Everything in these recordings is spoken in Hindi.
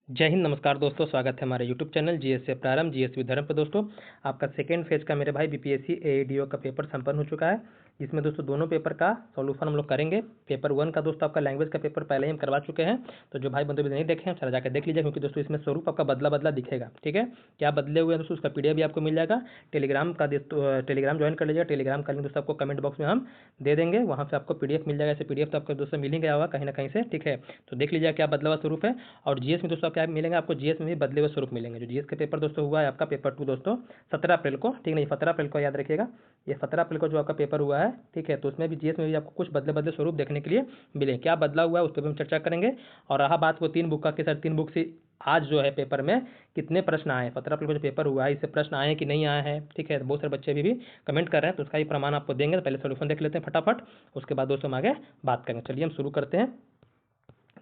जय हिंद, नमस्कार दोस्तों। स्वागत है हमारे यूट्यूब चैनल जीएस से प्रारंभ, जीएस विद धर्म पर। दोस्तों, आपका सेकेंड फेज का मेरे भाई बीपीएससी एडीओ का पेपर संपन्न हो चुका है, जिसमें दोस्तों दोनों पेपर का सॉल्यूशन हम लोग करेंगे। पेपर 1 का दोस्तों आपका लैंग्वेज का पेपर पहले ही हम करवा चुके हैं, तो जो भाई बंधु भी नहीं देखे हैं चला जाकर देख लीजिए, क्योंकि दोस्तों इसमें स्वरूप आपका बदला बदला दिखेगा। ठीक है, क्या बदले हुए हैं दोस्तों, उसका पीडीएफ भी आपको मिल जाएगा। टेलीग्राम का टेलीग्राम ज्वाइन कर लीजिएगा। टेलीग्राम का लिंक दोस्तों आपको कमेंट बॉक्स में हम दे देंगे, वहाँ से आपको पीडीएफ मिल जाएगा। ऐसे पीडीएफ तो आपको दोस्तों मिल ही गया होगा कहीं ना कहीं से। ठीक है, तो देख लीजिए क्या बदला हुआ स्वरूप है। और जीएस में दोस्तों क्या मिलेंगे आपको, जीएस में भी बदले हुए स्वरूप मिलेंगे। जो जीएस का पेपर दोस्तों हुआ है आपका पेपर 2 दोस्तों 17 अप्रैल को, ठीक नहीं 17 अप्रैल को याद रखिएगा, ये 17 अप्रैल को जो आपका पेपर हुआ है। ठीक है, तो उसमें भी जीएस में भी आपको कुछ बदले बदले स्वरूप देखने के लिए मिले। क्या बदला हुआ है उस पर भी हम चर्चा करेंगे। और रहा बात वो 3 बुक का, कि सर 3 बुक से आज जो है पेपर में कितने प्रश्न आए हैं। 17 अप्रैल को जो पेपर हुआ है इससे प्रश्न आए हैं कि नहीं आए हैं। ठीक है, बहुत सारे बच्चे भी कमेंट कर रहे हैं, तो उसका ही प्रमाण आपको देंगे। तो पहले सोल्यूशन देख लेते हैं फटाफट, उसके बाद दोस्तों हम आगे बात करेंगे। चलिए हम शुरू करते हैं।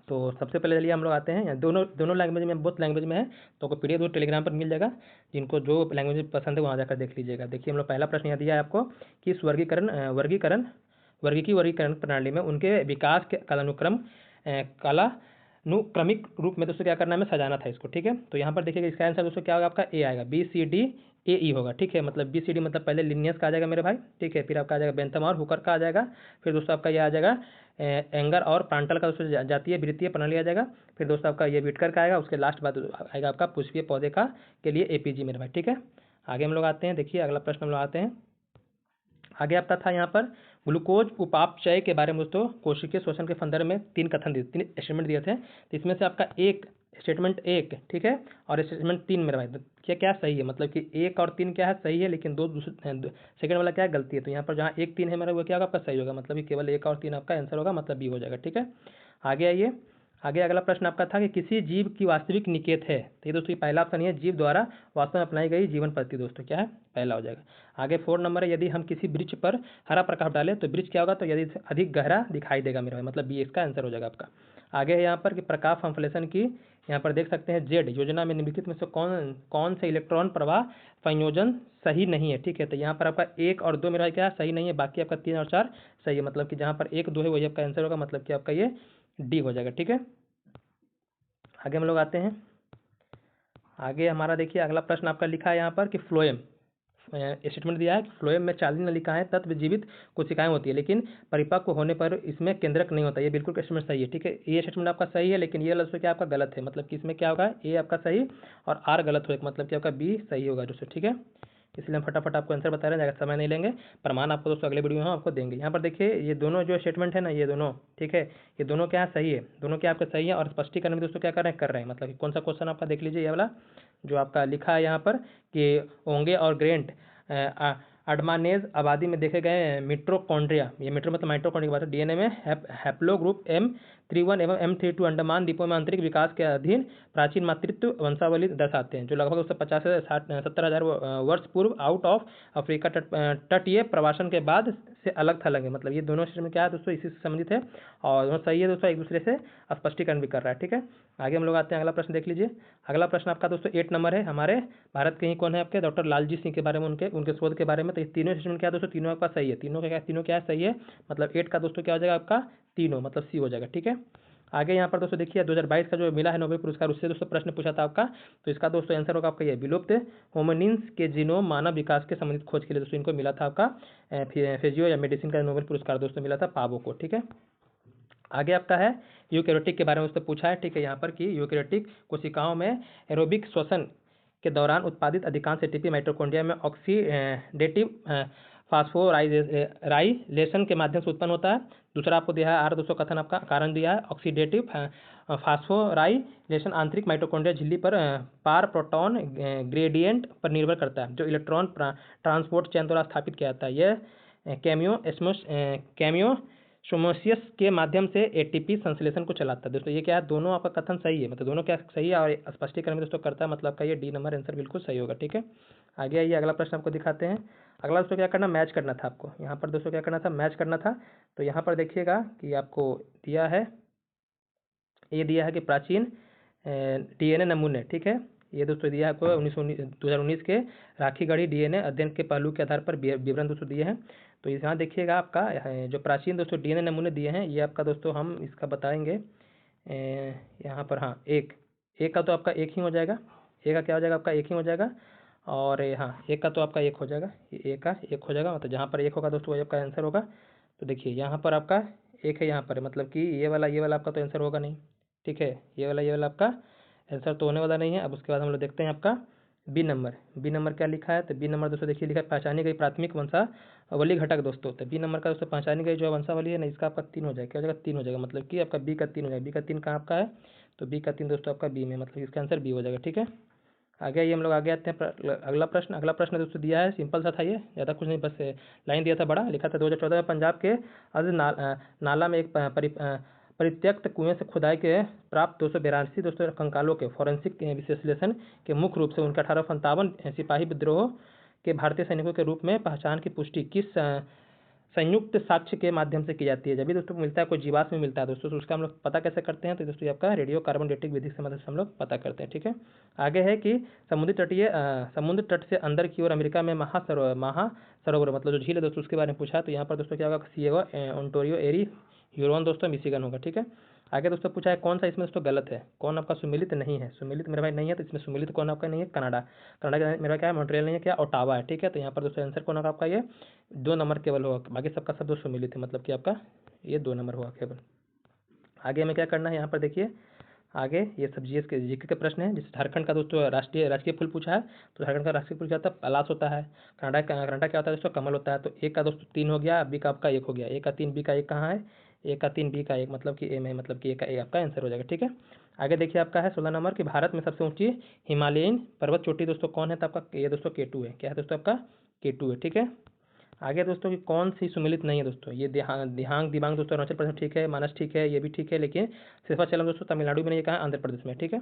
तो सबसे पहले चलिए हम लोग आते हैं, दोनों दोनों लैंग्वेज में, बहुत लैंग्वेज में है, तो आपको पीडीएफ टेलीग्राम पर मिल जाएगा। जिनको जो लैंग्वेज पसंद है वहाँ जाकर देख लीजिएगा। देखिए हम लोग पहला प्रश्न यहाँ दिया है आपको कि इस वर्गीकरण प्रणाली में उनके विकास के कालानुक्रमिक रूप में दोस्तों क्या करना है, हमें सजाना था इसको। ठीक है, तो यहाँ पर देखिएगा इसका आंसर दोस्तों क्या होगा, आपका ए आएगा। बी सी डी ए ई होगा। ठीक है, मतलब बी सी डी मतलब पहले लिनियस का आ जाएगा मेरे भाई। ठीक है, फिर आपका आ जाएगा बेंथम और हुकर का आ जाएगा। फिर दोस्तों आपका ये आ जाएगा एंगर और प्रांटल का दोस्तों जातीय वृत्तीय प्रणाली आ जाएगा। फिर दोस्तों आपका ये विटकर का आएगा। उसके लास्ट बाद आएगा आपका पुष्पीय पौधे का के लिए एपीजी मेरे भाई। ठीक है, आगे हम लोग आते हैं। देखिए अगला प्रश्न हम लोग आते हैं। आगे आपका था यहाँ पर ग्लूकोज उपापचय के बारे में दोस्तों कोशिकीय शोषण के संदर्भ में 3 कथन दिए, 3 स्टेटमेंट दिए थे। तो इसमें से आपका एक स्टेटमेंट 1 ठीक है, और स्टेटमेंट 3 मेरे भाई क्या क्या सही है, मतलब कि 1 और 3 क्या है सही है, लेकिन सेकंड वाला क्या है गलती है। तो यहाँ पर जहाँ 1 3 है मेरा वो क्या होगा आपका सही होगा, मतलब कि केवल 1 और 3 आपका आंसर होगा, मतलब बी हो जाएगा। ठीक है, आगे आइए। आगे अगला प्रश्न आपका था कि किसी जीव की वास्तविक निकेत है। तो ये दोस्तों ये पहला ऑप्शन है, जीव द्वारा वास्तव में अपनाई गई जीवन पद्धति दोस्तों क्या है, पहला हो जाएगा। आगे 4 नंबर है, यदि हम किसी वृक्ष पर हरा प्रकाश डालें तो वृक्ष क्या होगा, तो यदि अधिक गहरा दिखाई देगा मेरा भाई, मतलब बी इसका आंसर हो जाएगा आपका। आगे है यहाँ पर कि प्रकाश संश्लेषण की, यहाँ पर देख सकते हैं जेड योजना में निम्नलिखित में से कौन कौन से इलेक्ट्रॉन प्रवाह संयोजन सही नहीं है। ठीक है, तो यहाँ पर आपका 1 और 2 मेरा क्या सही नहीं है, बाकी आपका 3 और 4 सही है, मतलब कि जहाँ पर 1 2 है वही आपका आंसर होगा, मतलब कि आपका ये डी हो जाएगा। ठीक है, आगे हम लोग आते हैं। आगे हमारा देखिए अगला प्रश्न आपका लिखा है यहाँ पर कि फ्लोएम स्टेटमेंट दिया है कि फ्लोएम में चार्ली ने लिखा है तत्व जीवित कोशिकाएं होती है, लेकिन परिपक्व होने पर इसमें केंद्रक नहीं होता। ये बिल्कुल स्टेटमेंट सही है। ठीक है, ये स्टेटमेंट आपका सही है, लेकिन ये दोस्तों क्या आपका गलत है, मतलब कि इसमें क्या होगा, ए आपका सही और आर गलत होगा, मतलब कि आपका बी सही होगा दोस्तों। ठीक है, इसलिए हम फटाफट आपको आंसर बता रहे हैं, ज़्यादा समय नहीं लेंगे। प्रमाण आपको दोस्तों अगले वीडियो में हम आपको देंगे। यहाँ पर देखिए ये दोनों जो स्टेटमेंट है ना, ये दोनों ठीक है, ये दोनों क्या है सही है, दोनों क्या आपका सही है। और स्पष्टीकरण में दोस्तों क्या कर रहे हैं, मतलब कि कौन सा क्वेश्चन आपका देख लीजिए, ये वाला जो आपका लिखा है यहाँ पर कि ओंगे और ग्रेंट अडमानेज आबादी में देखे गए मिट्रोकॉन्ड्रिया, ये मिट्रो मतलब माइटोकॉन्ड्रिया की बात है, डीएनए में हैप्लो ग्रुप M31 एवं M32 अंडमान द्वीपों में आंतरिक विकास के अधीन प्राचीन मातृत्व वंशावली दर्शाते हैं, जो लगभग 150 से 70 हज़ार वर्ष पूर्व आउट ऑफ अफ्रीका तटीय प्रवासन के बाद से अलग थलग है। मतलब ये दोनों सिस्टम में क्या है दोस्तों, इसी से संबंधित है और दोनों सही है दोस्तों, एक दूसरे से स्पष्टीकरण भी कर रहा है। ठीक है, आगे हम लोग आते हैं। अगला प्रश्न देख लीजिए। अगला प्रश्न आपका दोस्तों 8 नंबर है, हमारे भारत के ही कौन है आपके, डॉक्टर लालजी सिंह के बारे में, उनके उनके शोध के बारे में। तो ये तीनों स्टेटमेंट क्या है दोस्तों, तीनों आपका सही है, तीनों क्या है सही है, मतलब 8 का दोस्तों क्या हो जाएगा आपका तीनों, मतलब सी हो जाएगा। ठीक है, आगे यहाँ पर दोस्तों देखिए 2022 का जो मिला है नोबेल पुरस्कार, उससे दोस्तों प्रश्न पूछा था आपका, तो इसका दोस्तों आंसर होगा आपका ये, विलुप्त होमिनिन्स के जीनोम मानव विकास के संबंधित खोज के लिए दोस्तों इनको मिला था आपका फिजियो या मेडिसिन का नोबेल पुरस्कार दोस्तों मिला था पावो को। ठीक है, आगे आपका है यूकैरियोटिक के बारे में उससे पूछा है। ठीक है, यहाँ पर कि यूकैरियोटिक कोशिकाओं में एरोबिक श्वसन के दौरान उत्पादित अधिकांश एटीपी माइटोकॉन्ड्रिया में ऑक्सीडेटिव फास्फोराइलेशन के माध्यम से उत्पन्न होता है। दूसरा आपको दिया है आर 200 कथन, आपका कारण दिया है ऑक्सीडेटिव फास्फोराइलेशन आंतरिक माइटोकॉन्ड्रिया झिल्ली पर पार प्रोटॉन ग्रेडियंट पर निर्भर करता है, जो इलेक्ट्रॉन ट्रांसपोर्ट चैन द्वारा स्थापित किया जाता है। यह कैमियो सोमोसियस के माध्यम से एटीपी संश्लेषण को चलाता है दोस्तों। ये क्या है, दोनों आपका कथन सही है, मतलब दोनों क्या सही है और स्पष्टीकरण में दोस्तों करता है, मतलब का ये डी नंबर आंसर बिल्कुल सही होगा। ठीक है, आगे आइए अगला प्रश्न आपको दिखाते हैं। अगला दोस्तों क्या करना, मैच करना था आपको, यहाँ पर दोस्तों क्या करना था, मैच करना था। तो यहाँ पर देखिएगा कि आपको दिया है, ये दिया है कि प्राचीन डीएनए नमूने, ठीक है, ये दोस्तों दिया है आपको 2019 के राखीगढ़ी डीएनए अध्ययन के पहलू के आधार पर विवरण दोस्तों दिए हैं। तो यहाँ देखिएगा आपका जो प्राचीन दोस्तों डीएनए नमूने दिए हैं, ये आपका दोस्तों हम इसका बताएंगे यहाँ पर। हाँ, एक एक का तो आपका एक ही हो जाएगा, ए का क्या हो जाएगा आपका एक ही हो जाएगा, और हाँ एक का तो आपका एक हो जाएगा, ए का एक हो जाएगा, मतलब जहाँ पर एक होगा दोस्तों वही आपका आंसर होगा। तो देखिए यहाँ पर आपका एक है, यहाँ पर मतलब कि ये वाला आपका तो आंसर होगा नहीं, ठीक है, ये वाला आपका आंसर तो होने वाला नहीं है। अब उसके बाद हम लोग देखते हैं आपका बी नंबर क्या लिखा है। तो बी नंबर दोस्तों देखिए लिखा है पहचानी गई प्राथमिक वंशावली घटक दोस्तों। तो बी नंबर का दोस्तों पहचानी गई जो वंशावली है ना, इसका आपका 3 हो जाएगा, क्या हो जाएगा 3 हो जाएगा, मतलब कि आपका बी का 3 हो जाएगा। बी का 3 कहाँ आपका है, तो बी का 3 दोस्तों आपका बी में, मतलब इसका आंसर बी हो जाएगा, ठीक है। आगे आइए हम लोग आगे आते हैं अगला प्रश्न दोस्तों दिया है, सिंपल सा था ये, ज़्यादा कुछ नहीं, बस लाइन दिया था बड़ा, लिखा था 2014 में पंजाब के नाला में एक परित्यक्त कुएं से खुदाई के प्राप्त 282 दोस्तों कंकालों के फॉरेंसिक विश्लेषण के मुख्य रूप से उनके 1857 सिपाही विद्रोह के भारतीय सैनिकों के रूप में पहचान की पुष्टि किस संयुक्त साक्ष्य के माध्यम से की जाती है। जब भी दोस्तों मिलता है कोई जीवाश्म में मिलता है दोस्तों, तो उसका हम लोग पता कैसे करते हैं, तो दोस्तों आपका रेडियो कार्बन डेटिंग विधि से मदद से हम लोग पता करते हैं, ठीक है। आगे है कि समुद्र तट से अंदर की ओर अमेरिका में महासरोवर मतलब जो झील है दोस्तों उसके बारे में पूछा। तो यहाँ पर दोस्तों क्या होगा, सी होगा ओंटारियो, एरी, ह्यूरोन दोस्तों, मिशिगन होगा, ठीक है। आगे दोस्तों पूछा है कौन सा इसमें दोस्तों गलत है, कौन आपका सुमिलित नहीं है। सुमिलित मेरा भाई नहीं है, तो इसमें सुमिलित कौन आपका नहीं है, कनाडा। कनाडा का मेरा क्या है, मॉन्ट्रियल नहीं है, क्या ओटावा है, ठीक है। तो यहाँ पर दोस्तों आंसर कौन होगा आपका, ये 2 नंबर केवल होगा, बाकी सबका सब दोस्तों सुमिलित है, मतलब कि आपका ये 2 नंबर होगा केवल। आगे हमें क्या करना है, यहाँ पर देखिए आगे ये सब जीके के प्रश्न है। जैसे झारखंड का दोस्तों राजकीय फूल पूछा है, तो झारखंड का राष्ट्रीय फूल क्या होता है, पलाश होता है। कनाडा क्या होता है दोस्तों, कमल होता है। तो एक का दोस्तों 3 हो गया, बी का आपका 1 हो गया, ए का 3 बी का 1 कहाँ है, ए का 3 बी का 1 मतलब कि ए में, मतलब कि ए का 1 आपका आंसर हो जाएगा, ठीक है। आगे देखिए आपका है 16 नंबर कि भारत में सबसे ऊंची हिमालयन पर्वत चोटी दोस्तों कौन है, तो आपका ये दोस्तों K2 है, क्या है दोस्तों आपका K2 है, ठीक है। आगे दोस्तों कि कौन सी सुमिलित नहीं है दोस्तों, ये दिबांग दोस्तों अरुणाचल प्रदेश ठीक है, मानस ठीक है, ये भी ठीक है, लेकिन सिर्फाचलम दोस्तों तमिलनाडु में नहीं, कहा आंध्र प्रदेश में, ठीक है।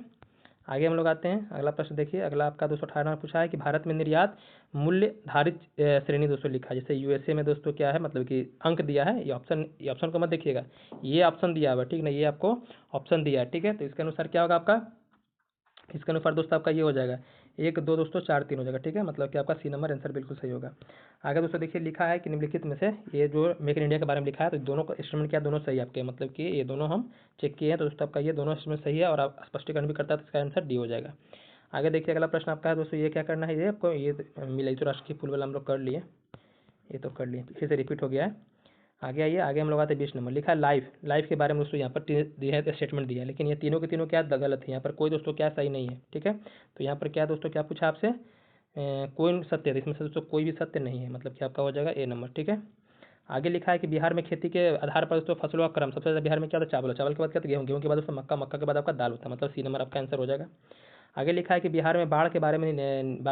आगे हम लोग आते हैं अगला प्रश्न देखिए, अगला आपका 218 पूछा है कि भारत में निर्यात मूल्य धारित श्रेणी दोस्तों लिखा है। जैसे यूएसए में दोस्तों क्या है, मतलब कि अंक दिया है, ये ऑप्शन को मत देखिएगा, ये ऑप्शन दिया हुआ है, ठीक ना, ये आपको ऑप्शन दिया है, ठीक है। तो इसके अनुसार क्या होगा आपका, इसके अनुसार दोस्तों आपका ये हो जाएगा 1 2 दोस्तों 4 3 हो जाएगा, ठीक है, मतलब कि आपका सी नंबर आंसर बिल्कुल सही होगा। आगे दोस्तों देखिए लिखा है कि निम्नलिखित में से ये जो मेक इन इंडिया के बारे में लिखा है, तो दोनों का स्टेटमेंट क्या दोनों सही आपके, मतलब कि ये दोनों हम चेक किए हैं, तो दोस्तों आपका ये दोनों स्टेटमेंट सही है और आप स्पष्टीकरण भी करता है, तो इसका आंसर डी हो जाएगा। आगे देखिए अगला प्रश्न आपका है दोस्तों, ये क्या करना है, ये आपको ये मिला तो राष्ट्रीय फूल वाला हम लोग कर लिए, ये तो कर लिए, फिर से रिपीट हो गया है। आगे आइए, आगे हम लोग आते हैं 20 नंबर, लिखा है लाइफ के बारे में दोस्तों यहाँ पर दिया है, स्टेटमेंट दिया है, लेकिन ये तीनों के तीनों क्या गलत है, यहाँ पर कोई दोस्तों क्या सही नहीं है, ठीक है। तो यहाँ पर क्या दोस्तों क्या पूछा आपसे, कोई सत्य है, इसमें से दोस्तों कोई भी सत्य नहीं है, मतलब कि आपका हो जाएगा ए नंबर, ठीक है। आगे लिखा है कि बिहार में खेती के आधार पर दोस्तों फसलों का क्रम सबसे ज़्यादा बिहार में क्या होता है, चावल के बाद क्या होता है, गेहूँ के बाद दोस्तों मक्का के बाद आपका दाल होता है, मतलब सी नंबर आपका आंसर हो जाएगा। आगे लिखा है कि बिहार में बाढ़ के बारे में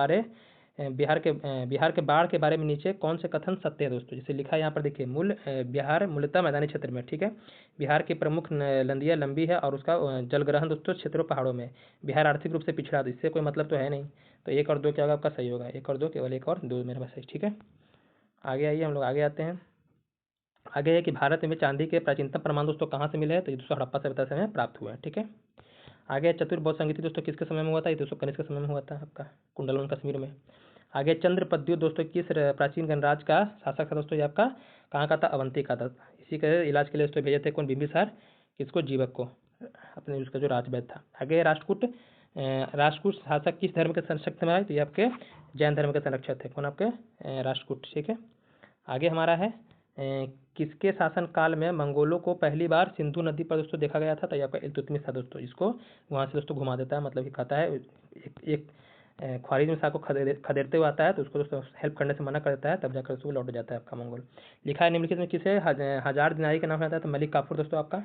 बिहार के बाढ़ के बारे में नीचे कौन से कथन सत्य है दोस्तों। जैसे लिखा है यहाँ पर देखिए, बिहार मूलतः मैदानी क्षेत्र में, ठीक है। बिहार की प्रमुख नदियाँ लंबी है और उसका जलग्रहण दोस्तों क्षेत्रों पहाड़ों में। बिहार आर्थिक रूप से पिछड़ा, इससे कोई मतलब तो है नहीं। तो 1 और 2 क्या होगा आपका सही होगा, 1 और 2 केवल 1 और 2 मेरे पास सही, ठीक है। आगे आइए हम लोग आगे आते हैं। आगे है कि भारत में चांदी के प्राचीनतम प्रमाण दोस्तों कहाँ से मिले हैं, तो ये दोस्तों हड़प्पा सभ्यता से हमें प्राप्त हुए हैं, ठीक है। आगे चतुर्बौध संगीति दोस्तों किसके समय में हुआ था, ये दोस्तों कनिष्क के समय में हुआ था आपका कुंडलवन कश्मीर में। आगे चंद्रपद्युत दोस्तों किस प्राचीन गणराज्य का शासक था दोस्तों, ये आपका कहाँ का था, अवंती का था। इसी के इलाज के लिए दोस्तों भेजे थे कौन, बिंबिसार, किसको, जीवक को, अपने उसका जो राजवैद्य था। आगे राष्ट्रकूट शासक किस धर्म के संरक्षक थे, तो ये आपके जैन धर्म के संरक्षक थे, कौन आपके राष्ट्रकूट, ठीक है। आगे हमारा है किसके शासन काल में मंगोलों को पहली बार सिंधु नदी पर दोस्तों देखा गया था, तो ये आपका इल्तुतमिश था दोस्तों। इसको वहाँ से दोस्तों घुमा देता है, मतलब कि कहता है एक ख्वारिज़मी शाह को खदेड़ते हुए आता है, तो उसको दोस्तों हेल्प करने से मना कर देता है, तब जाकर उसको लौट जाता है आपका मंगोल। लिखा है निम्नलिखित में किसे हजार दिनारी का नाम रहता है, तो मलिक काफूर दोस्तों आपका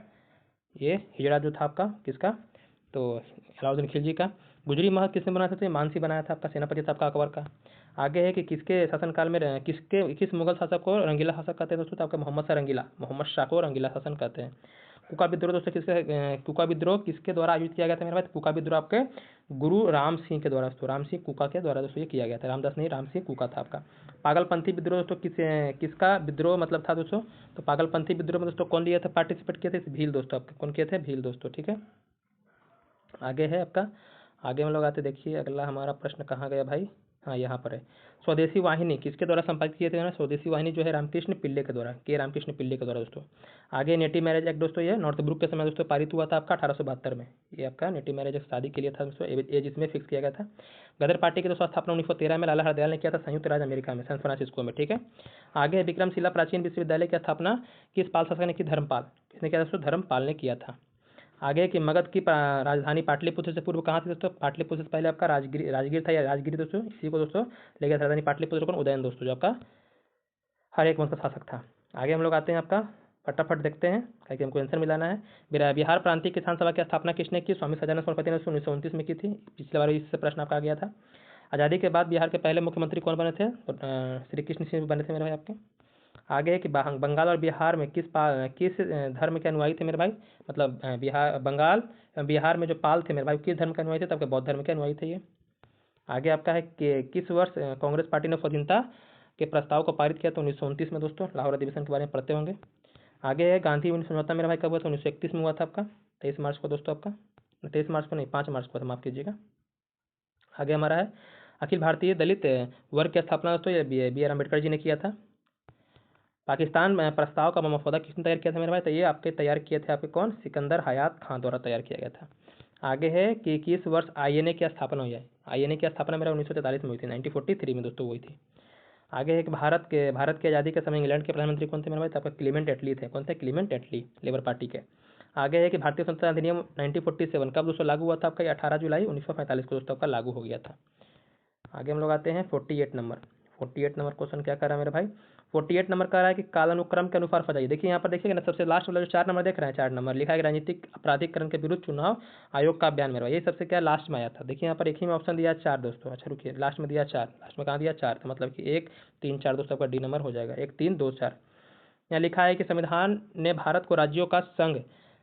ये हिजड़ा जो था आपका किसका, तो अलाउद्दीन खिलजी का। गुजरी महल किसने बनाया था, तो मानसी बनाया था आपका, सेनापति था आपका अकबर का। आगे है कि किसके शासनकाल में किस मुगल शासक को रंगीला शासक कहते हैं दोस्तों, तो आपका मोहम्मद शाह को रंगीला शासन कहते हैं। कुका विद्रोह दोस्तों कुका विद्रोह किसके द्वारा आयोजित किया गया था मेरे भाई, कुका विद्रोह आपके गुरु राम सिंह के द्वारा, दोस्तों राम सिंह कुका के द्वारा दोस्तों ये किया गया था, रामदास नहीं, राम सिंह कुका था आपका। पागलपंथी विद्रोह दोस्तों किसका विद्रोह मतलब था दोस्तों, तो पागलपंथी विद्रोह में दोस्तों कौन लिया था, पार्टिसिपेट किए थे, भील दोस्तों आपके, कौन किए थे, भील दोस्तों, ठीक है। आगे है आपका, आगे हम लोग आते देखिए अगला हमारा प्रश्न कहाँ गया भाई, हाँ यहाँ पर है। स्वदेशी वाहिनी किसके द्वारा संपादित किए थे? स्वदेशी वाहिनी जो है रामकृष्ण पिल्ले के द्वारा, के रामकृष्ण पिल्ले के द्वारा दोस्तों। आगे नेटिव मैरिज एक्ट दोस्तों, ये नॉर्थब्रुक के समय दोस्तों पारित हुआ था आपका 1872 में। ये आपका नेटिव मैरिज एक्ट शादी के लिए था दोस्तों, एज इसमें फिक्स किया गया था। गदर पार्टी की दोस्तों स्थापना 1913 में लाला हरदयाल ने किया था, संयुक्त राज्य अमेरिका में, सैन फ्रांसिस्को में, ठीक है। आगे विक्रमशिला प्राचीन विश्वविद्यालय की स्थापना किस पाल शासक ने की? धर्मपाल। किसने किया दोस्तों? धर्मपाल ने किया था। आगे कि मगध की राजधानी पाटलिपुत्र से पूर्व कहाँ थी दोस्तों? पाटलिपुत्र से पहले आपका राजगीर था, या राजगिरी दोस्तों, इसी को दोस्तों लेकर राजधानी पाटलिपुत्र कौन? उदयन दोस्तों, जो आपका हर एक वंश का शासक था। आगे हम लोग आते हैं आपका, फटाफट देखते हैं ताकि हमको आंसर मिलाना है। बिहार प्रांतीय किसान सभा की स्थापना किसने की? स्वामी सदानंद सरस्वती ने 1929 में की थी। पिछले बार इससे प्रश्न आपका आ गया था। आज़ादी के बाद बिहार के पहले मुख्यमंत्री कौन बने थे? तो श्री कृष्ण सिंह बने थे मेरे भाई आपके। आगे है कि बंगाल और बिहार में किस धर्म के अनुयायी थे मेरे भाई? मतलब बंगाल बिहार में जो पाल थे मेरे भाई, किस धर्म के अनुयायी थे? तब के बौद्ध धर्म के अनुयायी थे ये। आगे आपका है कि किस वर्ष कांग्रेस पार्टी ने स्वाधीनता के प्रस्ताव को पारित किया? तो 1929 में दोस्तों, लाहौर अधिवेशन के बारे में पढ़ते होंगे। आगे है गांधी समझौता मेरे भाई कब हुआ था? 1931 में हुआ था आपका, 23 मार्च को दोस्तों आपका, 23 मार्च को नहीं, 5 मार्च को था, माफ कीजिएगा। आगे हमारा है अखिल भारतीय दलित वर्ग की स्थापना दोस्तों, ये बी आर अम्बेडकर जी ने किया था। पाकिस्तान प्रस्ताव का मसौदा किसने तैयार किया था मेरे भाई? तो ये आपके तैयार किए थे आपके कौन? सिकंदर हयात खां द्वारा तैयार किया गया था। आगे है कि किस वर्ष आईएनए की स्थापना हुई है? आईएनए की स्थापना मेरा 1943 में हुई थी, 1943 में दोस्तों हुई थी। आगे है कि भारत की आज़ादी के समय इंग्लैंड के प्रधानमंत्री कौन थे मेरे भाई? तो आपका क्लीमेंट एटली थे। कौन थे? क्लीमेंट एटली, लेबर पार्टी के। आगे है कि भारतीय स्वतंत्रता अधिनियम 1947 कब दोस्तों लागू हुआ था आपका? 18 जुलाई 1945 को दोस्तों आपका लागू हो गया था। आगे हम लोग आते हैं 48 नंबर। 48 नंबर क्वेश्चन क्या कर रहा है मेरे भाई? 48 नंबर कह रहा है कि कालानुक्रम के अनुसार सजाइए। देखिए यहाँ पर देखिएगा ना, सबसे लास्ट वाला जो 4 नंबर देख रहे हैं, 4 नंबर लिखा है राजनीतिक आपराधिकरण के विरुद्ध चुनाव आयोग का बयान मेरे भाई। ये सबसे क्या लास्ट में आया था? देखिए यहाँ पर एक ही में ऑप्शन दिया 4 दोस्तों। अच्छा रुकिए, लास्ट में दिया 4, लास्ट में कहाँ दिया? 4, तो मतलब कि 1 3 4 दोस्तों आपका डी नंबर हो जाएगा, 1 3 2 4। यहाँ लिखा है कि संविधान ने भारत को राज्यों का संघ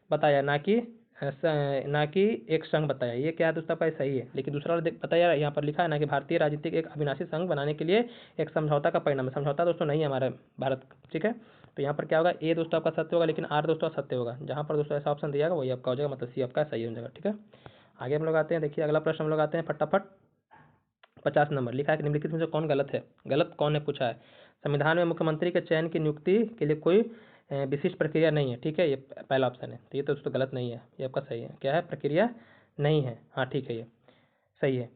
बताया, ना कि एक संघ बताया। ये क्या है दोस्तों आपका? सही है, लेकिन दूसरा वाला बताया यहाँ पर लिखा है ना कि भारतीय राजनीतिक एक अविनाशी संघ बनाने के लिए एक समझौता का परिणाम है। समझौता दोस्तों नहीं है हमारे भारत, ठीक है। तो यहाँ पर क्या होगा? ए दोस्तों आपका सत्य होगा, लेकिन आर दोस्तों असत्य होगा। जहाँ पर दोस्तों ऐसा ऑप्शन दिया वही आपका हो जाएगा, मतलब सी आपका सही हो जाएगा, ठीक है। आगे हम लोग आते हैं, देखिए अगला प्रश्न हम लोग आते हैं फटाफट। 50 नंबर लिखा है कि निम्नलिखित में से कौन गलत है? गलत कौन ने पूछा है? संविधान में मुख्यमंत्री के चयन की नियुक्ति के लिए कोई विशिष्ट प्रक्रिया नहीं है, ठीक है, ये पहला ऑप्शन है। तो ये तो दोस्तों गलत नहीं है, ये आपका सही है। क्या है? प्रक्रिया नहीं है, हाँ ठीक है, ये सही है।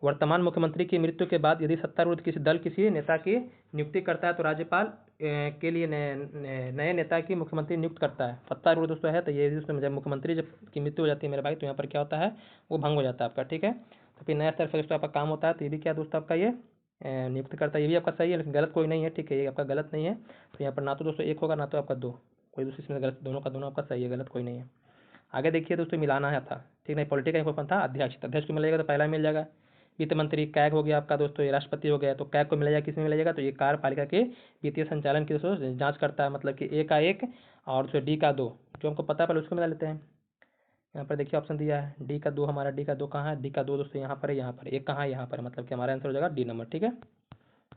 वर्तमान मुख्यमंत्री की मृत्यु के बाद यदि सत्तारूढ़ किसी दल किसी नेता की नियुक्ति करता है तो राज्यपाल के लिए नए नेता की मुख्यमंत्री नियुक्त करता है। सत्तारूढ़ दोस्तों है तो ये दोस्तों जब मुख्यमंत्री जब की मृत्यु हो जाती है मेरे भाई, तो यहाँ पर क्या होता है? वो भंग हो जाता है आपका, ठीक है। तो फिर नया स्तर दोस्तों आपका काम होता है, तो ये भी क्या दोस्तों आपका ये नियुक्त करता है। ये भी आपका सही है, लेकिन गलत कोई नहीं है, ठीक है, ये आपका गलत नहीं है। तो यहाँ पर ना तो दोस्तों 1 होगा, ना तो आपका 2, कोई दूसरी इसमें गलत, दोनों का दोनों आपका सही है, गलत कोई नहीं है। आगे देखिए दोस्तों, मिलाना है था, ठीक नहीं। पॉलिटिकल क्वेश्चन था, अध्यक्ष, अध्यक्ष को मिलेगा तो पहला मिल जाएगा। वित्त मंत्री कैग हो गया आपका दोस्तों, ये राष्ट्रपति हो गया, तो कैग को मिलेगा, किस में मिलेगा? तो ये कार्यपालिका के वित्तीय संचालन की दोस्तों जांच करता है, मतलब कि ए का 1 और जो डी का 2, जो हमको पता है पहले उसको मिला लेते हैं। यहाँ पर देखिए ऑप्शन दिया है डी का 2, हमारा डी का 2 कहाँ है? डी का 2 दोस्तों यहाँ पर है, यहाँ पर एक कहाँ है? यहाँ पर, मतलब कि हमारा आंसर हो जाएगा डी नंबर, ठीक है।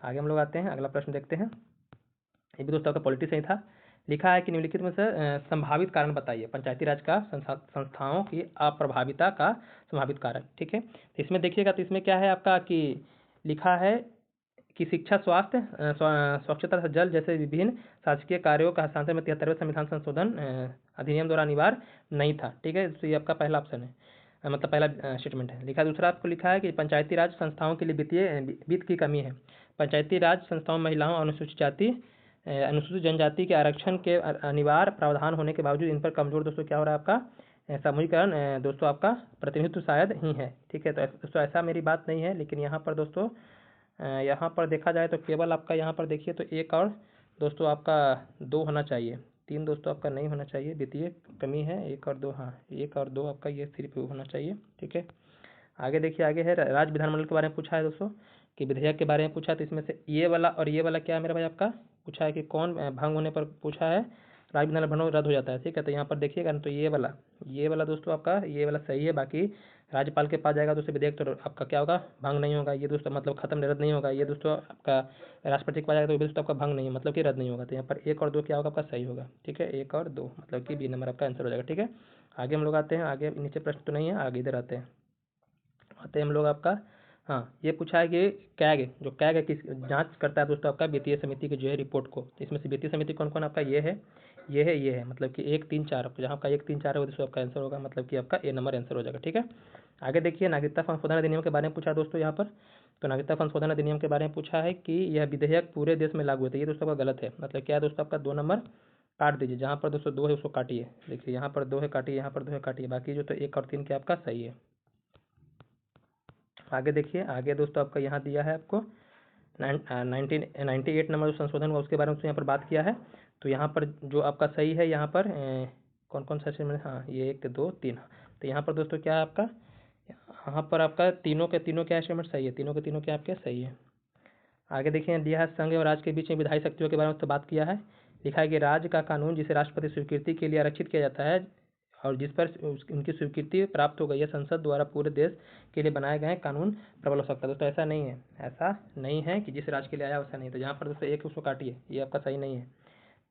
आगे हम लोग आते हैं, अगला प्रश्न देखते हैं। ये भी दोस्तों आपका पॉलिटी से ही था। लिखा है कि निम्नलिखित में से संभावित कारण बताइए, पंचायती राज का संस्थाओं की अप्रभाविता का संभावित कारण, ठीक है। तो इसमें देखिएगा, तो इसमें क्या है आपका कि लिखा है कि शिक्षा, स्वास्थ्य, स्वच्छता तथा जल जैसे विभिन्न शासकीय कार्यों का हस्तांतरण में 73वें संविधान संशोधन अधिनियम द्वारा अनिवार्य नहीं था, ठीक है। तो ये आपका पहला ऑप्शन है, मतलब पहला स्टेटमेंट है। लिखा दूसरा आपको लिखा है कि पंचायती राज संस्थाओं के लिए वित्त की कमी है। पंचायती राज संस्थाओं महिलाओं, अनुसूचित जाति, अनुसूचित जनजाति के आरक्षण के अनिवार्य प्रावधान होने के बावजूद इन पर कमजोर दोस्तों क्या हो रहा है आपका? समूहीकरण दोस्तों आपका प्रतिनिधित्व शायद ही है, ठीक है। तो दोस्तों ऐसा मेरी बात नहीं है, लेकिन यहाँ पर दोस्तों यहाँ पर देखा जाए तो केवल आपका यहाँ पर देखिए तो 1 और दोस्तों आपका 2 होना चाहिए, 3 दोस्तों आपका नहीं होना चाहिए, वित्तीय कमी है, 1 और 2, हाँ 1 और 2 आपका ये सिर्फ होना चाहिए, ठीक है। आगे देखिए, आगे है राज्य विधानमंडल के बारे में पूछा है दोस्तों, कि विधेयक के बारे में पूछा है। तो इसमें से ये वाला और ये वाला क्या है मेरा भाई आपका? पूछा है कि कौन भंग होने पर पूछा है राज्य विधानमंडल भंग रद्द हो जाता है, ठीक है। तो यहाँ पर देखिएगा ना, तो ये वाला दोस्तों आपका ये वाला सही है, बाकी राज्यपाल के पास जाएगा दोस्तों विधेयक, तो आपका क्या होगा? भंग नहीं होगा ये दोस्तों, मतलब खत्म रद्द नहीं होगा ये दोस्तों आपका। राष्ट्रपति के पास जाएगा तो दोस्तों आपका भंग नहीं है, मतलब कि रद्द नहीं होगा। तो यहाँ पर 1 और 2 क्या होगा आपका? सही होगा, ठीक है, 1 और 2 मतलब कि बी नंबर आपका आंसर हो जाएगा, ठीक है। आगे हम लोग आते हैं, आगे नीचे प्रश्न तो नहीं है, आगे इधर आते हैं हम लोग आपका हाँ, ये पूछा है कि कैग जो कैग है किस जांच करता है दोस्तों आपका वित्तीय समिति की जो है रिपोर्ट को। तो इसमें से वित्तीय समिति कौन कौन आपका ये है, ये है, ये है, मतलब कि 1 3 4 आपका, जहाँ आपका 1 3 4 है वो दोस्तों आपका आंसर होगा, मतलब कि आपका ए नंबर आंसर हो जाएगा। ठीक है, आगे देखिए नागरिकता संशोधन अधिनियम के बारे में पूछा है दोस्तों यहाँ पर। तो नागरिकता संशोधन अधिनियम के बारे में पूछा है कि यह विधेयक पूरे देश में लागू होता है। ये दोस्तों आपका गलत है, मतलब क्या है दोस्तों आपका 2 नंबर काट दीजिए, जहाँ पर दोस्तों 2 है उसको काटिए। देखिए यहाँ पर 2 है काटिए, यहाँ पर 2 है काटिए, बाकी जो तो 1 और 3 क्या आपका सही है। आगे देखिए, आगे दोस्तों आपका यहाँ दिया है आपको 98 नंबर जो संशोधन हुआ उसके बारे में यहाँ पर बात किया है। तो यहाँ पर जो आपका सही है, यहाँ पर कौन कौन सा स्टेटमेंट, हाँ ये 1 2 3। तो यहाँ पर दोस्तों क्या है आपका, यहाँ पर आपका तीनों के तीनों क्या स्टेटमेंट सही है, तीनों के तीनों क्या आपके सही है। आगे देखिए दिया है संघ और राज्य के बीच में विधायी शक्तियों के बारे में तो बात किया है। लिखा है कि राज्य का कानून जिसे राष्ट्रपति स्वीकृति के लिए आरक्षित किया जाता है और जिस पर उनकी स्वीकृति प्राप्त हो गई है संसद द्वारा पूरे देश के लिए बनाए गए कानून प्रबल हो सकता है। दोस्तों ऐसा नहीं है, ऐसा नहीं है कि जिस राज्य के लिए आया वैसा नहीं। तो जहाँ पर दोस्तों 1 उसको काटिए, ये आपका सही नहीं है।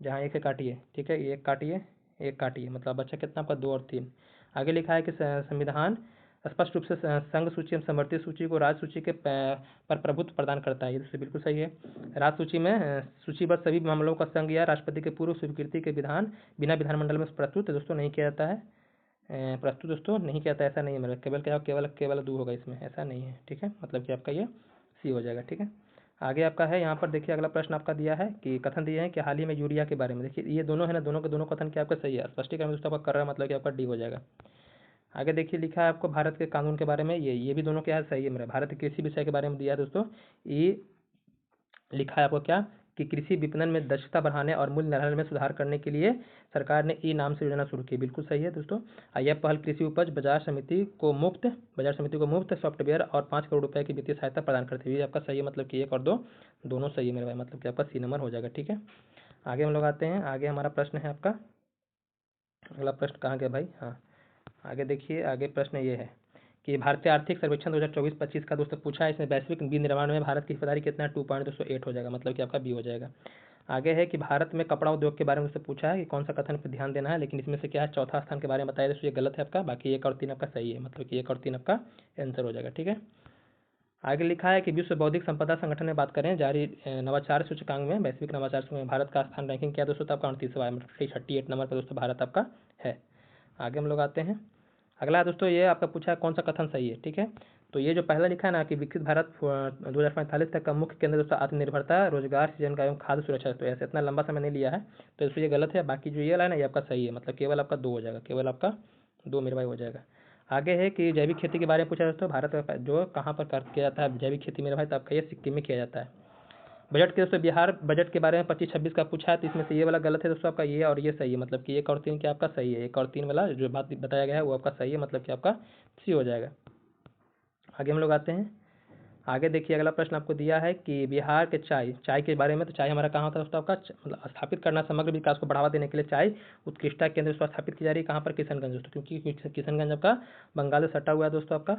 जहाँ 1 है काटिए, ठीक है, 1 काटिए, 1 काटिए, मतलब बच्चा कितना आपका 2 और 3। आगे लिखा है कि संविधान स्पष्ट रूप से संघ सूची एवं समवर्ती सूची को राज्य सूची के पर प्रभुत्व प्रदान करता है। ये दोस्तों बिल्कुल सही है। राज्य सूची में सूचीबद्ध सभी मामलों का संघ या राष्ट्रपति के पूर्व स्वीकृति के बिना विधानमंडल में प्रस्तुत दोस्तों नहीं किया जाता है, प्रस्तुत दोस्तों नहीं किया जाता, ऐसा नहीं है मेरा, केवल क्या केवल केवल 2 होगा इसमें, ऐसा नहीं है। ठीक है, मतलब कि आपका ये सी हो जाएगा। ठीक है, आगे आपका है यहाँ पर देखिए अगला प्रश्न आपका दिया है कि कथन दिए हैं कि हाल ही में यूरिया के बारे में। देखिए ये दोनों है ना, दोनों के दोनों कथन क्या आपका सही है, स्पष्टीकरण दोस्तों आपका कर रहा है, मतलब कि आपका डी हो जाएगा। आगे देखिए लिखा है आपको भारत के कानून के बारे में, ये भी दोनों क्या है सही है मेरा। भारत के कृषि विषय के बारे में दिया है दोस्तों, ये लिखा है आपको क्या कि कृषि विपणन में दक्षता बढ़ाने और मूल्य निर्धारण में सुधार करने के लिए सरकार ने ई नाम से योजना शुरू की। बिल्कुल सही है दोस्तों। यह पहल कृषि उपज बाजार समिति को मुफ्त सॉफ्टवेयर और 5 करोड़ रुपए की वित्तीय सहायता प्रदान करती है। ये आपका सही है, मतलब कि 1 और 2 दोनों सही है मेरे भाई, मतलब कि आपका सी नंबर हो जाएगा। ठीक है, आगे हम लोग आते हैं। आगे हमारा प्रश्न है आपका, अगला प्रश्न कहाँ गया भाई, हाँ आगे देखिए, आगे प्रश्न ये है कि भारतीय आर्थिक सर्वेक्षण 2024-25 का दोस्तों पूछा है, इसमें वैश्विक विनिर्माण में भारत की हिस्सेदारी कितना है, 2.208 हो जाएगा, मतलब कि आपका बी हो जाएगा। आगे है कि भारत में कपड़ा उद्योग के बारे में दोस्तों पूछा है कि कौन सा कथन पर ध्यान देना है, लेकिन इसमें से क्या है चौथा स्थान के बारे में बताया दोस्तों, ये गलत है आपका, बाकी 1 और 3 आपका सही है, मतलब कि 1 और 3 आपका आंसर हो जाएगा। ठीक है, आगे लिखा है कि विश्व बौद्धिक संपदा संगठन में बात करें जारी नवाचार सूचकांक में, वैश्विक नवाचार सूचकांक में भारत का स्थान रैंकिंग क्या दोस्तों, तो आपका 38वां है, मतलब 38 नंबर पर दोस्तों भारत आपका है। आगे हम लोग आते हैं, अगला दोस्तों ये आपका पूछा है कौन सा कथन सही है। ठीक है, तो ये जो पहला लिखा है ना कि विकसित भारत 2045 तक का मुख्य केंद्र दोस्तों आत्मनिर्भरता, रोजगार सृजन का एवं खाद्य सुरक्षा, तो ऐसे इतना लंबा समय नहीं लिया है, तो इसलिए ये गलत है। बाकी जो ये वाला है ना ये आपका सही है, मतलब केवल आपका 2 हो जाएगा, केवल आपका 2 मेरे भाई हो जाएगा। आगे है कि जैविक खेती के बारे में पूछा दोस्तों, भारत में जो कहाँ पर किया जाता है जैविक खेती मेरे भाई, तो आपका ये सिक्किम में किया जाता है। बजट के दोस्तों बिहार बजट के बारे में 25-26 का पूछा है, तो इसमें से ये वाला गलत है दोस्तों आपका, ये और ये सही है, मतलब कि 1 और 3 क्या आपका सही है, 1 और 3 वाला जो बात बताया गया है वो आपका सही है, मतलब कि आपका सी हो जाएगा। आगे हम लोग आते हैं, आगे देखिए अगला प्रश्न आपको दिया है कि बिहार के चाय के बारे में। तो चाय हमारा कहाँ होता है दोस्तों आपका, मतलब स्थापित करना, समग्र विकास को बढ़ावा देने के लिए चाय उत्कृष्टता केंद्र स्थापित की जा रही है, कहाँ पर, किशनगंज दोस्तों, क्योंकि किशनगंज आपका बंगाल से सटा हुआ है दोस्तों आपका,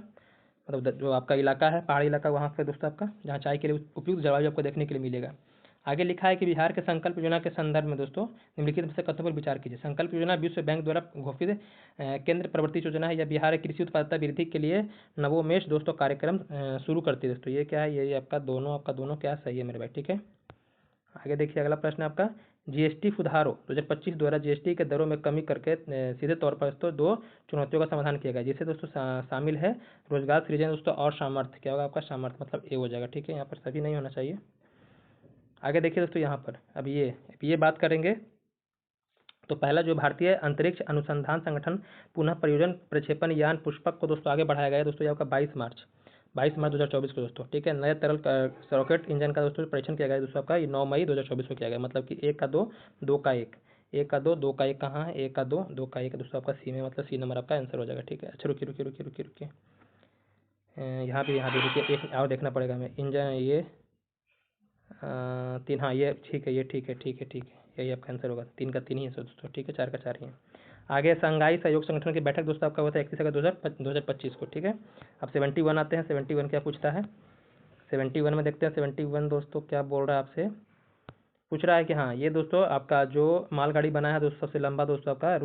मतलब जो आपका इलाका है पहाड़ी इलाका वहाँ पे दोस्तों आपका, जहाँ चाय के लिए उपयुक्त जलवायु आपको देखने के लिए मिलेगा। आगे लिखा है कि बिहार के संकल्प योजना के संदर्भ में दोस्तों निम्नलिखित में से कथनों पर विचार कीजिए। संकल्प योजना विश्व बैंक द्वारा घोषित केंद्र प्रवर्ती योजना है, या बिहार कृषि उत्पादकता वृद्धि के लिए नवोन्मेष दोस्तों कार्यक्रम शुरू करती है दोस्तों। ये क्या है, ये आपका दोनों क्या सही है मेरे भाई। ठीक है, आगे देखिए अगला प्रश्न आपका जीएसटी सुधारों 2025 द्वारा जीएसटी के दरों में कमी करके सीधे तौर पर दोस्तों 2 चुनौतियों का समाधान किया गया, जिससे दोस्तों शामिल है रोजगार सृजन दोस्तों और सामर्थ्य, क्या होगा आपका सामर्थ्य, मतलब ए हो जाएगा। ठीक है, यहाँ पर सभी नहीं होना चाहिए। आगे देखिए दोस्तों यहाँ पर अब ये बात करेंगे, तो पहला जो भारतीय अंतरिक्ष अनुसंधान संगठन पुनः परियोजन प्रक्षेपण यान पुष्पक को दोस्तों आगे बढ़ाया गया है दोस्तों, ये आपका 22 मार्च 2024 को दोस्तों। ठीक है, नए तरल रॉकेट इंजन का दोस्तों परीक्षण किया गया है दोस्तों आपका 9 मई 2024 को किया गया, मतलब कि 1 का 2 2 का 1, 1 का 2 2 का 1 कहाँ है, 1 का 2 2 का 1 दोस्तों आपका सी में, मतलब सी नंबर आपका आंसर हो जाएगा। ठीक है, अच्छा रुकिए रुकिए रुकिए रुकिए रुकिए, यहाँ भी रुकिए, एक और देखना पड़ेगा हमें, इंजन ये 3, हाँ ये ठीक है, ये ठीक है ठीक है ठीक है, यही आपका आंसर होगा, 3 का 3 ही है दोस्तों। ठीक है, 4 का 4 ही है। आगे शंघाई सहयोग संगठन की बैठक दोस्तों आपका होता है 31 अगस्त 2025 को। ठीक है, अब 71 आते हैं, 71 क्या पूछता है, 71 में देखते हैं 71 दोस्तों क्या बोल रहा है आपसे, पूछ रहा है कि हाँ ये दोस्तों आपका जो मालगाड़ी बना है दोस्तों सबसे लंबा दोस्तों आपका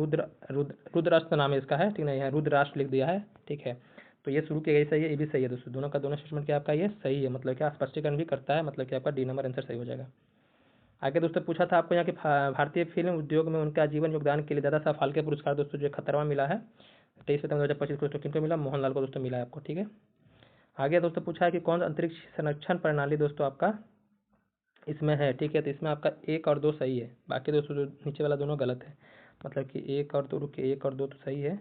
रुद्राष्ट्र नाम है इसका है, ठीक है, यहाँ रुद्राष्ट्र लिख दिया है। ठीक है, तो ये शुरू किया गया सही है, ये भी सही है दोस्तों, दोनों का दोनों स्टेटमेंट क्या आपका ये सही है, मतलब क्या स्पष्टीकरण भी करता है, मतलब कि आपका डी नंबर आंसर सही हो जाएगा। आगे दोस्तों पूछा था आपको यहाँ की भारतीय फिल्म उद्योग में उनका जीवन योगदान के लिए दादा साहब फाल्के पुरस्कार दोस्तों जो 71वां मिला है 23 सितंबर 2025 को, दोस्तों किनको मिला, मोहनलाल को दोस्तों मिला है आपको, ठीक है। आगे दोस्तों पूछा है कि कौन अंतरिक्ष संरक्षण प्रणाली दोस्तों आपका इसमें है, ठीक है। तो इसमें आपका 1 और 2 सही है, बाकी दोस्तों जो नीचे वाला दोनों गलत है, मतलब कि 1 और 2, रुकिए 1 और 2 तो सही है,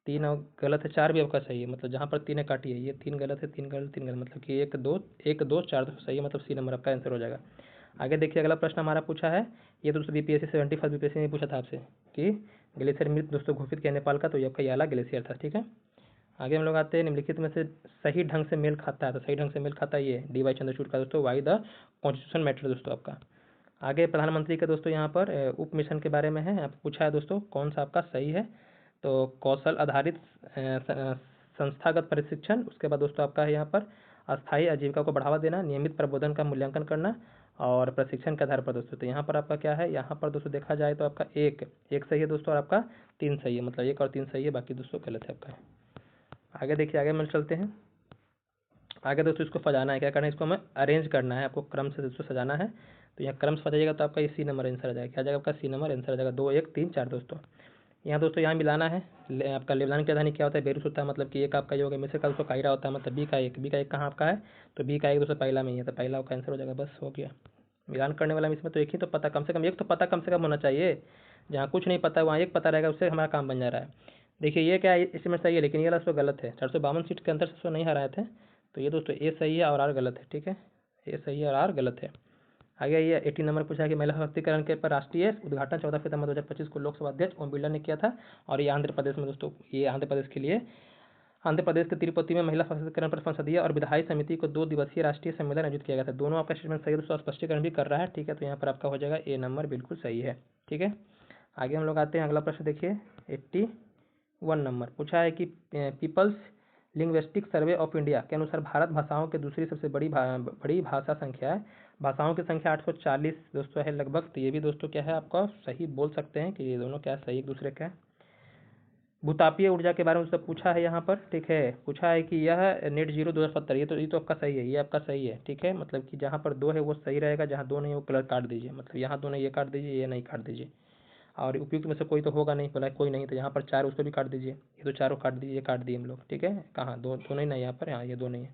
3 और गलत है, 4 भी आपका सही है, मतलब जहाँ पर 3 है काटिए, ये 3 गलत है, 3 गलत, 3 गलत, मतलब कि 1 2 4 दोस्तों सही है, मतलब सी नंबर आपका आंसर हो जाएगा। आगे देखिए अगला प्रश्न हमारा पूछा है, ये दोस्तों बीपीएससी 71 बीपीएससी ने पूछा था आपसे कि ग्लेशियर मृत दोस्तों घोषित किया नेपाल का, तो ये आपका याला ग्लेशियर था, ठीक है। आगे हम लोग आते हैं निम्नलिखित में से सही ढंग से मेल खाता है, तो सही ढंग से मेल खाता है ये डी वाई चंद्रचूड़ का दोस्तों, वाई द कॉन्स्टिट्यूशन मैटर दोस्तों आपका। आगे प्रधानमंत्री का दोस्तों यहाँ पर उप मिशन के बारे में है, यहाँ पर पूछा है दोस्तों कौन सा आपका सही है, तो कौशल आधारित संस्थागत प्रशिक्षण, उसके बाद दोस्तों आपका है यहाँ पर अस्थायी आजीविका को बढ़ावा देना, नियमित प्रबोधन का मूल्यांकन करना और प्रशिक्षण के आधार पर दोस्तों। तो यहाँ पर आपका क्या है, यहाँ पर दोस्तों देखा जाए तो आपका एक सही है दोस्तों और आपका 3 सही है, मतलब 1 और 3 सही है, बाकी दोस्तों गलत है आपका। आगे देखिए, आगे हम चलते हैं। आगे दोस्तों इसको सजाना है, क्या करना है, इसको हमें अरेंज करना है, आपको क्रम से दोस्तों सजाना है। तो यहाँ क्रम से सजाइएगा तो आपका ये सी नंबर आंसर आ जाएगा, क्या आ जाएगा आपका सी नंबर आंसर आ जाएगा, 2 1 3 4 दोस्तों। यहाँ दोस्तों यहाँ मिलाना है, आपका लेबलान की राजधानी क्या होता है, बेरूस होता है, मतलब कि एक आपका ये हो गया, मिस्र का दोस्तों कायरा होता है, मतलब बी का एक कहाँ आपका है, तो बी का एक दोस्तों पहला में ही है, तो पहला आपका आंसर हो जाएगा, बस हो गया। मिलान करने वाला में इसमें तो एक ही तो पता, कम से कम एक तो पता कम से कम होना चाहिए, जहाँ कुछ नहीं पता है वहाँ एक पता रहेगा, उससे हमारा काम बन जा रहा है। देखिए ये क्या है, इसमें सही है, लेकिन ये वाला उसमें गलत है, 452 सीट के अंतर से नहीं हराए थे, तो ये दोस्तों ए सही है और आर गलत है, ठीक है, ए सही है और आर गलत है। आगे ये 18 नंबर पूछा कि महिला सशक्तिकरण के पर राष्ट्रीय उद्घाटन 14 सितंबर 2025 को लोकसभा अध्यक्ष ओम बिरला ने किया था, और ये आंध्र प्रदेश में दोस्तों, ये आंध्र प्रदेश के लिए, आंध्र प्रदेश के तिरुपति में महिला सशक्तिकरण पर संसदीय और विधायी समिति को 2 दिवसीय राष्ट्रीय सम्मेलन आयोजित किया गया था। दोनों आपका स्टेटमेंट सही दोस्तों, स्पष्टीकरण भी कर रहा है, ठीक है, तो यहाँ पर आपका हो जाएगा ए नंबर बिल्कुल सही है, ठीक है। आगे हम लोग आते हैं, अगला प्रश्न देखिए 81 नंबर पूछा है कि peoples linguistic survey of India के अनुसार भारत भाषाओं की दूसरी सबसे बड़ी भाषा संख्या है, भाषाओं की संख्या 840 दोस्तों है लगभग, तो ये भी दोस्तों क्या है आपका सही बोल सकते हैं कि ये दोनों क्या सही एक दूसरे का है। भूतापीय ऊर्जा के बारे में उससे पूछा है यहाँ पर, ठीक है, पूछा है कि यह नेट जीरो 2070, ये तो आपका सही है, ये आपका सही है, ठीक है, मतलब कि जहाँ पर 2 है वो सही रहेगा, जहाँ 2 नहीं है वो कलर काट दीजिए, मतलब यहाँ 2 नहीं ये काट दीजिए, ये नहीं काट दीजिए, और उपयुक्त में से कोई तो होगा नहीं, बोला कोई नहीं, तो यहाँ पर 4 उसको भी काट दीजिए, ये तो चारों काट दीजिए, काट दिए हम लोग, ठीक है, कहाँ 2 नहीं ना यहाँ पर, हाँ ये 2 नहीं है,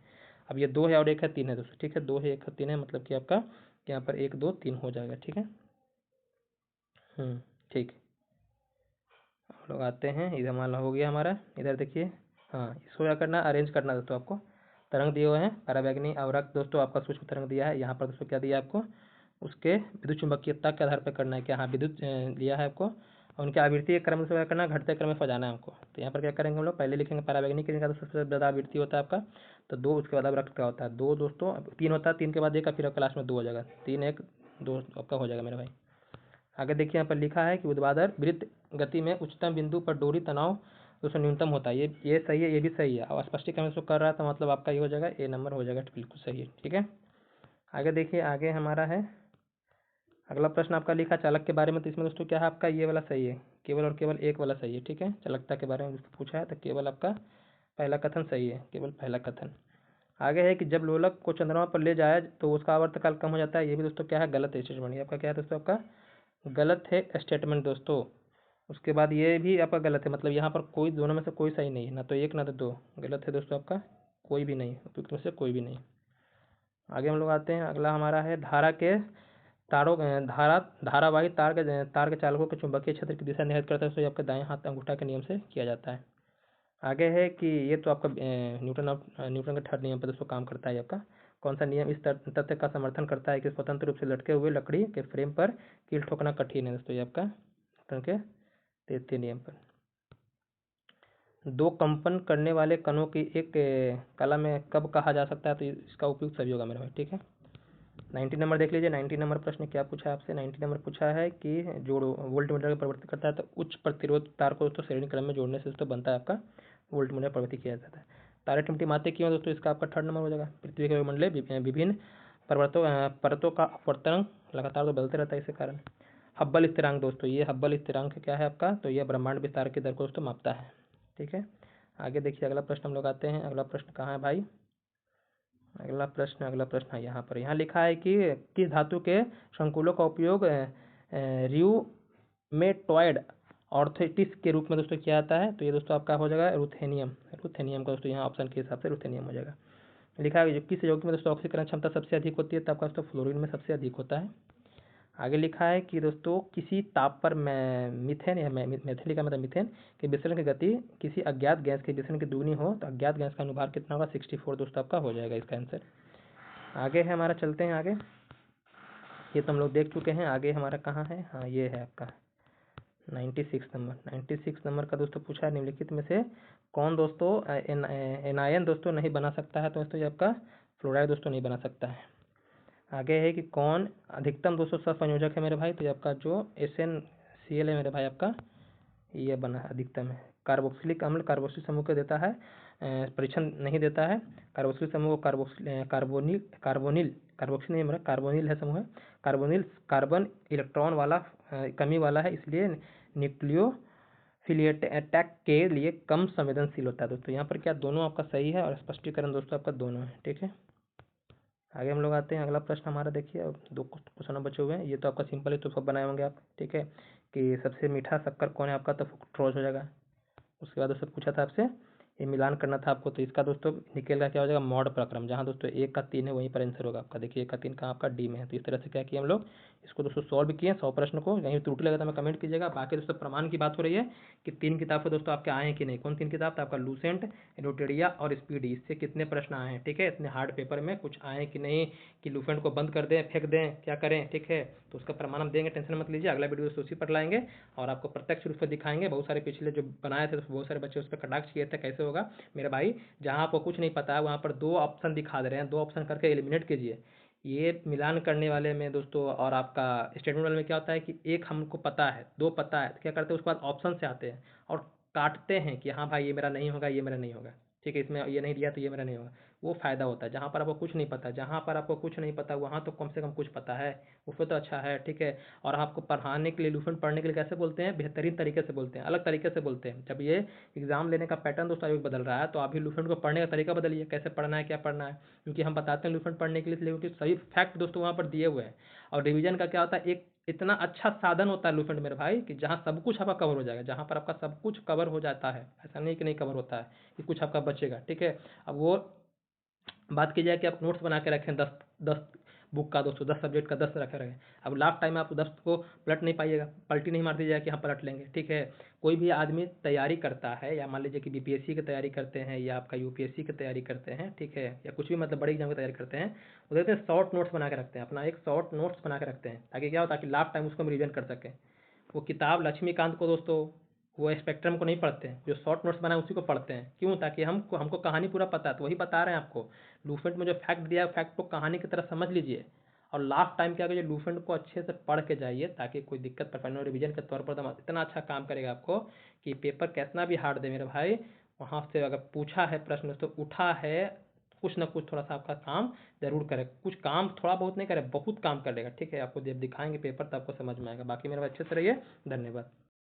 अब ये 2 है और 1 है 3 है दोस्तों, ठीक है, 2 है 1 है 3 है, मतलब कि आपका यहाँ पर 1 2 3 हो जाएगा, ठीक है। ठीक, हम लोग आते हैं, इधर हमारा हो गया हमारा, इधर देखिए, हाँ इसको क्या करना, अरेंज करना दोस्तों आपको। तरंग दिए हुए हैं, पराबैंगनी आवरक दोस्तों आपका सूक्ष्म तरंग दिया है, यहाँ पर दोस्तों क्या दिया आपको, उसके विद्युत चुंबकीयता के आधार पर करना है, क्या हाँ विद्युत दिया है आपको, और उनके आवृत्ति के क्रम से क्या करना है, घटते क्रम में सजाना है हमको। तो यहाँ पर क्या करेंगे हम लोग, पहले लिखेंगे पराबैंगनी के, तो सबसे ज़्यादा आवृत्ति होता है आपका, तो 2, उसके बाद अवरक्त का होता है 2 दोस्तों, 3 होता है, 3 के बाद 1 का, फिर क्लास में 2 हो जाएगा, 3 1 2 आपका हो जाएगा मेरे भाई। आगे देखिए यहाँ पर लिखा है कि ऊर्ध्वाधर वृत्त गति में उच्चतम बिंदु पर डोरी तनाव दोस्तों न्यूनतम होता है, ये सही है, ये भी सही है, और स्पष्टीकरण इसको कर रहा था, मतलब आपका ये हो जाएगा ए नंबर हो जाएगा, बिल्कुल सही है, ठीक है। आगे देखिए, आगे हमारा है अगला प्रश्न आपका लिखा चालक के बारे में, तो इसमें दोस्तों क्या है आपका ये वाला सही है, केवल और केवल एक वाला सही है, ठीक है, चालकता के बारे में जिसको पूछा है तो केवल आपका पहला कथन सही है, केवल पहला कथन। आगे है कि जब लोलक को चंद्रमा पर ले जाए तो उसका आवर्तकाल कम हो जाता है, ये भी दोस्तों क्या है गलत है स्टेटमेंट, ये आपका क्या है दोस्तों आपका गलत है स्टेटमेंट दोस्तों। उसके बाद ये भी आपका गलत है, मतलब यहाँ पर कोई दोनों में से कोई सही नहीं है, ना तो 1 ना तो 2, गलत है दोस्तों आपका, कोई भी नहीं, उपयुक्त में से कोई भी नहीं। आगे हम लोग आते हैं, अगला हमारा है धारा के तारों धारावाही तार के चालकों के चुंबकीय क्षेत्र की दिशा निर्धारित करता है, तो ये आपके दाएं हाथ अंगूठा के नियम से किया जाता है। आगे है कि ये तो आपका न्यूटन का थर्ड नियम पर दोस्तों काम करता है आपका, कौन सा नियम इस तथ्य का समर्थन करता है कि स्वतंत्र रूप से लटके हुए लकड़ी के फ्रेम पर कील ठोकना कठिन है दोस्तों, ये आपका न्यूटन के तृतीय नियम पर। 2 कंपन करने वाले कणों की एक कला में कब कहा जा सकता है, तो इसका उपयोग सभी होगा मेरे भाई, ठीक है। 90 नंबर देख लीजिए, 90 नंबर प्रश्न क्या पूछा है आपसे, 90 नंबर पूछा है कि जोड़ो वोल्ट मीटर का परिवर्तित करता है, तो उच्च प्रतिरोध तार को दोस्तों श्रेणी क्रम में जोड़ने से दोस्तों बनता है आपका वोल्ट मीटर परिवर्तित किया जाता है। तारे टिमटिमाते क्यों दोस्तों, इसका आपका थर्ड नंबर हो जाएगा, पृथ्वी के वायुमंडल विभिन्न परतों का अपवर्तन लगातार तो बदलते रहता है, इसी कारण। हब्बल स्थिरांक दोस्तों, ये हब्बल स्थिरांक क्या है आपका, तो यह ब्रह्मांड विस्तार की दर को दोस्तों मापता है, ठीक है। आगे देखिए अगला प्रश्न हम लोग आते हैं। अगला प्रश्न कहाँ है भाई? अगला प्रश्न है यहाँ पर। यहाँ लिखा है कि किस धातु के संकुलों का उपयोग रियूमेटॉइड ऑर्थराइटिस के रूप में दोस्तों किया जाता है? तो ये दोस्तों आपका हो जाएगा रुथेनियम। रुथेनियम का दोस्तों यहाँ ऑप्शन के हिसाब से रुथेनियम हो जाएगा। लिखा है कि किस यौगिक में दोस्तों ऑक्सीकरण क्षमता सबसे अधिक होती है? तो आपका दोस्तों फ्लोरीन में सबसे अधिक होता है। आगे लिखा है कि दोस्तों किसी ताप पर मीथेन या मेथिली का मतलब मीथेन के विसरण की गति किसी अज्ञात गैस के विसरण की दुगनी हो तो अज्ञात गैस का अनुभार कितना होगा? 64 दोस्तों आपका हो जाएगा इसका आंसर। आगे है हमारा, चलते हैं आगे। ये तो हम लोग देख चुके हैं। आगे हमारा कहाँ है? हाँ ये है आपका 96 नंबर का दोस्तों पूछा है, निम्नलिखित में से कौन दोस्तों एनायन दोस्तों नहीं बना सकता है? तो दोस्तों ये आपका फ्लोराइड दोस्तों नहीं बना सकता है। आगे है कि कौन अधिकतम दोस्तों सहसंयोजक है मेरे भाई? तो ये आपका जो SnCl है मेरे भाई, आपका ये बना अधिकतम है। कार्बोक्सिलिक अम्ल कार्बोक्सिल समूह को देता है, परीक्षण नहीं देता है। कार्बोक्सिल समूह को कार्बोनिल कार्बोक्सिल नहीं, मेरा कार्बोनिल है समूह है। कार्बोनिल कार्बन इलेक्ट्रॉन वाला कमी वाला है, इसलिए न्यूक्लियोफिलिएट अटैक के लिए कम संवेदनशील होता है दोस्तों। यहाँ पर क्या दोनों आपका सही है और स्पष्टीकरण दोस्तों आपका दोनों है, ठीक है। आगे हम लोग आते हैं। अगला प्रश्न हमारा देखिए, अब 2 क्वेश्चन बचे हुए हैं। ये तो आपका सिंपल है, तो सब बनाए होंगे आप, ठीक है। कि सबसे मीठा शक्कर कौन है आपका? तो फ्रुक्टोज हो जाएगा। उसके बाद दोस्तों पूछा था आपसे, ये मिलान करना था आपको, तो इसका दोस्तों निकल का क्या हो जाएगा? मॉड प्रक्रम। जहाँ दोस्तों 1 का 3 है वहीं पर आंसर होगा आपका। देखिए 1 का 3 कहाँ आपका? डी में है। तो इस तरह से क्या किया हम लोग, इसको दोस्तों सॉल्व किए 100 प्रश्न को। कहीं त्रुटि लगा तो हमें कमेंट कीजिएगा। बाकी दोस्तों प्रमाण की बात हो रही है कि 3 किताब से दोस्तों आपके आए हैं कि नहीं। कौन 3 किताब? तो आपका लूसेंट, रोटेरिया और स्पीडी। इससे कितने प्रश्न आए हैं, ठीक है। इतने हार्ड पेपर में कुछ आए कि नहीं, कि लूसेंट को बंद कर दें, फेंक दें, क्या करें, ठीक है। तो उसका प्रमाण हम देंगे, टेंशन मत लीजिए। अगला वीडियो उसी पर लाएंगे और आपको प्रत्यक्ष रूप से दिखाएंगे। बहुत सारे पिछले जो बनाए थे तो बहुत सारे बच्चे उस पर कटाक्ष किए थे, कैसे होगा मेरे भाई। जहाँ आपको कुछ नहीं पता है वहाँ पर 2 ऑप्शन दिखा दे रहे हैं, 2 ऑप्शन करके एलिमिनेट कीजिए। ये मिलान करने वाले में दोस्तों और आपका स्टेटमेंट वाले में क्या होता है कि एक हमको पता है, 2 पता है, तो क्या करते हैं उसके बाद ऑप्शन से आते हैं और काटते हैं कि हाँ भाई ये मेरा नहीं होगा, ये मेरा नहीं होगा, ठीक है। इसमें ये नहीं दिया तो ये मेरा नहीं होगा। वो फ़ायदा होता है। जहाँ पर आपको कुछ नहीं पता, जहाँ पर आपको कुछ नहीं पता वहाँ तो कम से कम कुछ पता है, उसमें तो अच्छा है, ठीक है। और आपको पढ़ाने के लिए, लूसेंट पढ़ने के लिए कैसे बोलते हैं? बेहतरीन तरीके से बोलते हैं, अलग तरीके से बोलते हैं। जब ये एग्जाम लेने का पैटर्न दोस्तों अभी बदल रहा है, तो अभी लूसेंट को पढ़ने का तरीका बदलिए, कैसे पढ़ना है, क्या पढ़ना है। क्योंकि हम बताते हैं लूसेंट पढ़ने के लिए इसलिए क्योंकि सही फैक्ट दोस्तों वहाँ पर दिए हुए हैं। और रिवीजन का क्या होता है, एक इतना अच्छा साधन होता है लूसेंट मेरे भाई, कि जहाँ सब कुछ आपका कवर हो जाएगा। जहाँ पर आपका सब कुछ कवर हो जाता है, ऐसा नहीं कि नहीं कवर होता है, कि कुछ आपका बचेगा, ठीक है। अब वो बात की जाए कि आप नोट्स बना के रखें 10 बुक का दोस्तों, 10 सब्जेक्ट का 10 रखे रहें। अब लास्ट टाइम आप 10 को पलट नहीं पाइएगा, पलटी नहीं मार दीजिएगा कि हाँ पलट लेंगे, ठीक है। कोई भी आदमी तैयारी करता है, या मान लीजिए कि बीपीएससी की तैयारी करते हैं या आपका यूपीएससी की तैयारी करते हैं, ठीक है, या कुछ भी मतलब बड़ी एग्जाम की तैयारी करते हैं, वो देखते हैं शॉर्ट नोट्स बना के रखते हैं, अपना एक शॉर्ट नोट्स बना के रखते हैं, ताकि क्या हो, ताकि लास्ट टाइम उसको हम रिविजन कर सकें। वो किताब लक्ष्मीकांत को दोस्तों, वो स्पेक्ट्रम को नहीं पढ़ते हैं, जो शॉर्ट नोट्स बनाए उसी को पढ़ते हैं। क्यों? ताकि हमको कहानी पूरा पता है, तो वही बता रहे हैं आपको। लूसेंट में जो फैक्ट दिया है, फैक्ट को कहानी की तरह समझ लीजिए। और लास्ट टाइम क्या कीजिए, लूसेंट को अच्छे से पढ़ के जाइए, ताकि कोई दिक्कत परेशानी हो। रिवीजन के तौर पर तो इतना अच्छा काम करेगा आपको कि पेपर कितना भी हार्ड दे मेरे भाई, वहाँ से अगर पूछा है प्रश्न तो उठा है, कुछ ना कुछ थोड़ा सा आपका काम जरूर करे। कुछ काम थोड़ा बहुत नहीं करे, बहुत काम करेगा, ठीक है। आपको जब दिखाएंगे पेपर तो आपको समझ में आएगा। बाकी मेरे भाई अच्छे से रहिए, धन्यवाद।